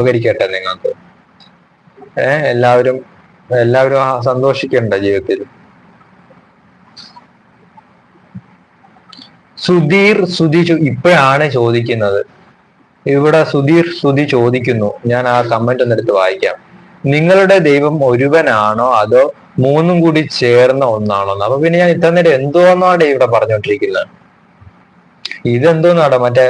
ഉപകരിക്കട്ടെ നിങ്ങൾക്ക്. എല്ലാവരും എല്ലാവരും സന്തോഷിക്കണ്ട ജീവിതത്തിൽ. സുധി ഇപ്പോഴാണ് ചോദിക്കുന്നത്. ഇവിടെ സുധി ചോദിക്കുന്നു, ഞാൻ ആ കമന്റ് ഒന്നെടുത്ത് വായിക്കാം. നിങ്ങളുടെ ദൈവം ഒരുവനാണോ അതോ മൂന്നും കൂടി ചേർന്ന ഒന്നാണോ? അപ്പൊ പിന്നെ ഞാൻ ഇത്ര നേരം എന്തോന്നാണ് ഇവിടെ പറഞ്ഞോണ്ടിരിക്കുന്നത്? ഇതെന്തോന്നാടോ മറ്റേ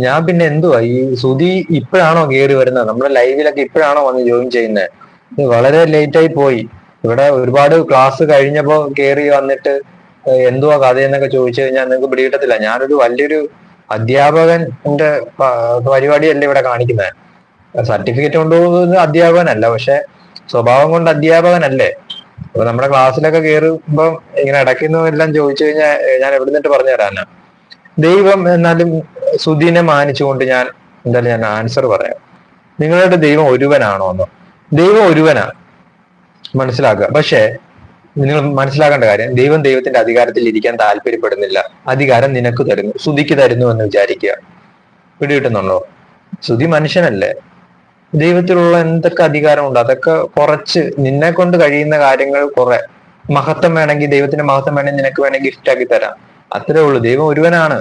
ഞാൻ പിന്നെ എന്തുവാ സുധി ഇപ്പോഴാണോ കയറി വരുന്നത്? നമ്മുടെ ലൈവിലൊക്കെ ഇപ്പോഴാണോ വന്ന് ജോയിൻ ചെയ്യുന്നത്? ഇത് വളരെ ലേറ്റായി പോയി. ഇവിടെ ഒരുപാട് ക്ലാസ് കഴിഞ്ഞപ്പോ കയറി വന്നിട്ട് എന്തുവാ കഥയെന്നൊക്കെ ചോദിച്ചു കഴിഞ്ഞാൽ നിങ്ങൾക്ക് പിടികിട്ടത്തില്ല. ഞാനൊരു വലിയൊരു അധ്യാപകന്റെ പരിപാടിയല്ലേ ഇവിടെ കാണിക്കുന്നത്. സർട്ടിഫിക്കറ്റ് കൊണ്ടുപോകുന്നത് അധ്യാപകനല്ല, പക്ഷെ സ്വഭാവം കൊണ്ട് അധ്യാപകനല്ലേ. അപ്പൊ നമ്മുടെ ക്ലാസ്സിലൊക്കെ കയറുമ്പോ ഇങ്ങനെ ഇടയ്ക്കുന്നതെല്ലാം ചോദിച്ചു കഴിഞ്ഞാൽ ഞാൻ എവിടെ നിന്നിട്ട് പറഞ്ഞു തരാനാ? ദൈവം എന്നാലും സുധീനെ മാനിച്ചുകൊണ്ട് ഞാൻ ആൻസർ പറയാം. നിങ്ങളുടെ ദൈവം ഒരുവനാണോ എന്ന്? ദൈവം ഒരുവനാ, മനസ്സിലാക്കുക. പക്ഷെ നിങ്ങൾ മനസ്സിലാക്കേണ്ട കാര്യം, ദൈവം ദൈവത്തിന്റെ അധികാരത്തിൽ ഇരിക്കാൻ താല്പര്യപ്പെടുന്നില്ല. അധികാരം നിനക്ക് തരുന്നു, സുധിക്ക് തരുന്നു എന്ന് വിചാരിക്കുക. പിടികിട്ടുന്നുണ്ടോ? സുധി മനുഷ്യനല്ലേ. ദൈവത്തിലുള്ള എന്തൊക്കെ അധികാരമുണ്ട് അതൊക്കെ കുറച്ച് നിന്നെ കൊണ്ട് കഴിയുന്ന കാര്യങ്ങൾ കുറെ. മഹത്വം വേണമെങ്കിൽ, ദൈവത്തിന്റെ മഹത്വം വേണമെങ്കിൽ നിനക്ക് വേണമെങ്കിൽ ഗിഫ്റ്റ് ആക്കി തരാം. അത്രേ ഉള്ളൂ. ദൈവം ഒരുവനാണ്.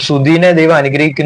സുധീനെ ദൈവം അനുഗ്രഹിക്കുന്നു